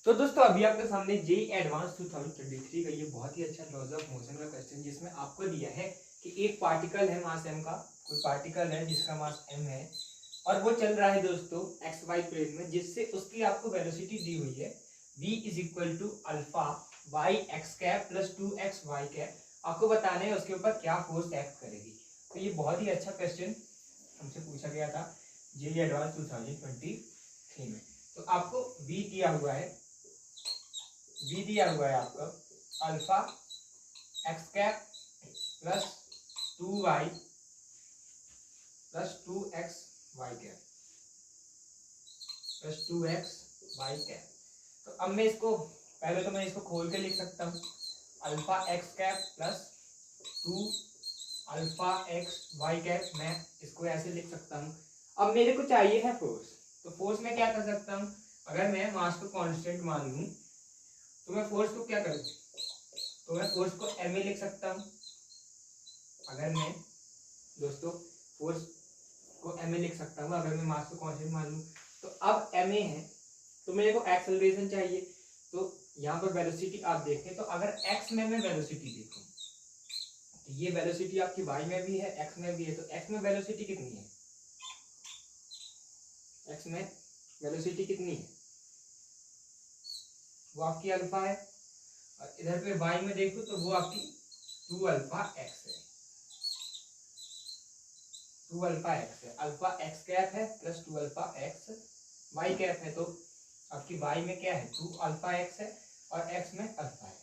तो दोस्तों अभी आपके सामने जेईई एडवांस 2023 का ये बहुत ही अच्छा लॉज ऑफ मोशन का क्वेश्चन जिसमें आपको दिया है कि एक पार्टिकल है मास m का, कोई पार्टिकल है जिसका मास m है और वो चल रहा है दोस्तों एक्स वाई प्लेन में, जिससे उसकी आपको वेलोसिटी दी हुई है v is equal to alpha Y X cap plus 2x Y cap. आपको बताना है उसके ऊपर क्या फोर्स एक्ट करेगी। तो ये बहुत ही अच्छा क्वेश्चन हमसे पूछा गया था जेईई एडवांस 2023 में। तो आपको v दिया हुआ है, v दिया हुआ है आपका alpha X cap plus 2y plus 2x Y cap plus 2x Y cap. तो अब मैं इसको पहले तो मैं इसको खोल के लिख सकता हूँ, alpha X cap plus 2 alpha X Y cap, मैं इसको ऐसे लिख सकता हूँ। अब मेरे को चाहिए है फोर्स, तो फोर्स में क्या कर सकता हूँ, अगर मैं मास को कांस्टेंट मान लूँ तो मैं फोर्स को क्या करूँ, तो मैं फोर्स को एम ए लिख सकता हूँ। अगर मैं दोस्तों फोर्स को एम ए लिख सकता हूँ, अगर मैं मास को कांस्टेंट मान लूँ तो अब एम ए है तो मेरे को एक्सेलरेशन चाहिए। तो यहाँ पर वेलोसिटी आप देखें तो अगर एक्स में मैं वेलोसिटी देखूँ तो ये वेलोसिटी आपकी वाई में भी है एक्स में भी है। तो एक्स में वेलोसिटी कितनी है, एक्स में वेलोसिटी कितनी है, वो आपकी अल्फा है। और इधर पे वाई में देखो तो वो आपकी 2 अल्फा एक्स है, 2 अल्फा एक्स है। अल्फा एक्स कैप है plus 2 alpha X Y cap है। तो आपकी वाई में क्या है, 2 अल्फा एक्स है और एक्स में अल्फा है।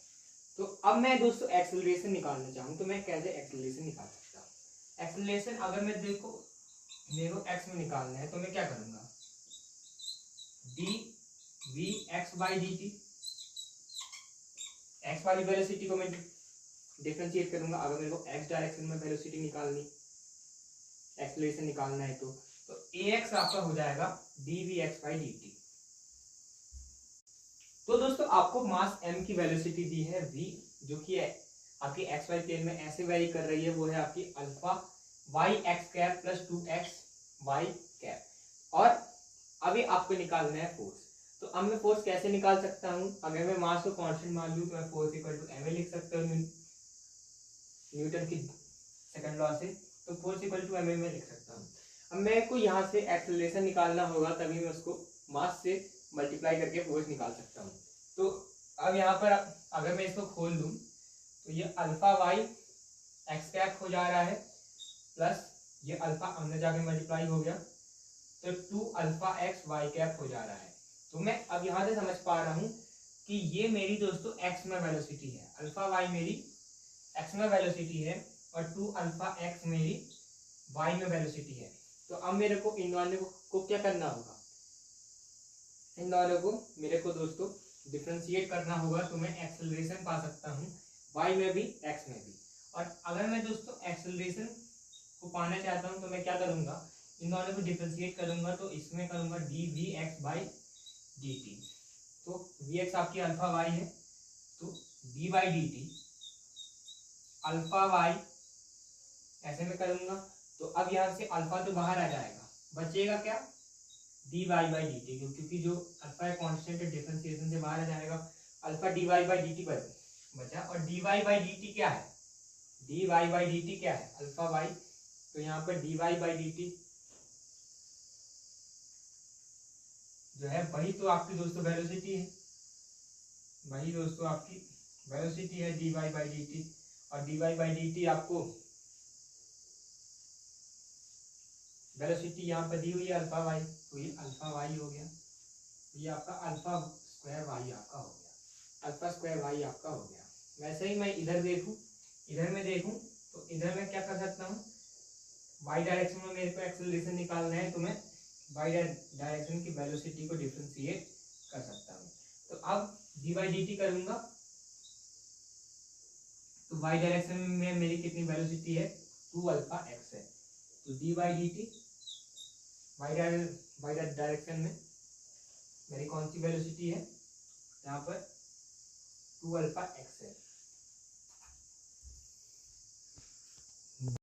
तो अब मैं दोस्तों एक्सेलरेशन निकालना चाहूँ तो मैं कैसे एक्सेलरेशन निकाल सकता हूँ। एक्सेलरेशन अगर मैं देखो मेरे को एक्स में निकालना है तो मैं क्या करूँगा, D V X by D T, X वाली वेलोसिटी को मैं डिफरेंशिएट करूंगा। अगर मेरे को एक्स डायरेक्शन में वेलोसिटी निकालनी, एक्सेलरेशन निकालना है तो ए एक्स आपका हो जाएगा D V X by D T. तो दोस्तों आपको मास m की वेलोसिटी दी है v, जो कि है आपकी एक्स वाई प्लेन में ऐसे वेरी कर रही है, वो है आपकी alpha Y X cap plus 2x Y cap. और अभी आपको निकालना है फोर्स। तो अब मैं फोर्स कैसे निकाल सकता हूँ, अगर मैं मास को कांस्टेंट मान लूँ तो मैं force equal to M A लिख सकता हूँ न्यूटन की सेकंड लॉ से। तो force equal to M A में लिख सकता हूँ। अब मेरे को यहाँ से एक्सेलरेशन निकालना होगा, तभी मैं उसको मास से मल्टीप्लाई करके फोर्स निकाल सकता हूँ। तो अब यहाँ पर अगर मैं इसको खोल दूँ तो ये अल्फा वाई एक्स कैप हो जा रहा है प्लस ये अल्फा अंदर जाके मल्टीप्लाई हो गया तो 2 अल्फा एक्स वाई कैप हो जा रहा है। तो मैं अब यहाँ से समझ पा रहा हूँ कि ये मेरी दोस्तों एक्स में वेलोसिटी है, अल्फा वाई मेरी एक्स में वेलोसिटी है और 2 अल्फा एक्स मेरी वाई में वेलोसिटी है। तो अब मेरे को इन दोनों को क्या करना होगा, इन दोनों को मेरे को दोस्तों डिफरेंशिएट करना होगा। तो मैं एक्सेलरेशन पा सकता हूँ वाई में भी एक्स में भी। और अगर मैं दोस्तों एक्सेलरेशन को पाना चाहता हूँ तो मैं क्या करूँगा, इन दोनों को डिफरेंशिएट करूँगा तो इसमें करूँगा D V X by D T. तो वी एक्स आपकी अल्फा वाई है तो D by D T alpha Y ऐसे में करूँगा। तो अब यहाँ से अल्फा तो बाहर आ जाएगा, बचेगा क्या, D Y by D T, क्योंकि जो अल्फा है कॉन्स्टेंट है डिफरेंशिएशन से बाहर आ जाएगा। Alpha D Y by D T बचा और D Y by D T क्या है, D Y by D T क्या है, अल्फा वाई। तो यहाँ पर D Y by D T जो है वही तो आपकी दोस्तों वेलोसिटी है, वही दोस्तों आपकी वेलोसिटी है D Y by D T. और D Y by D T आपको वेलोसिटी यहाँ पर दी हुई है अल्फा वाई, तो ये अल्फा वाई हो गया, ये आपका अल्फा स्क्वायर वाई आपका हो गया, अल्फा स्क्वायर वाई आपका हो गया। वैसे ही मैं इधर देखूं, इधर में देखूं तो इधर मैं क्या कर सकता हूँ, वाई डायरेक्शन में मेरे को एक्सेलरेशन निकालना है तो मैं वाई डायरेक्शन की वेलोसिटी को डिफरेंशिएट कर सकता हूँ। तो अब डी बाई डी टी करूंगा तो वाई डायरेक्शन में मेरी कितनी वेलोसिटी है, 2 अल्फा एक्स है। तो D by D T Y direction में मेरी कौन सी वेलोसिटी है, यहाँ पर 2 अल्फा एक्स है।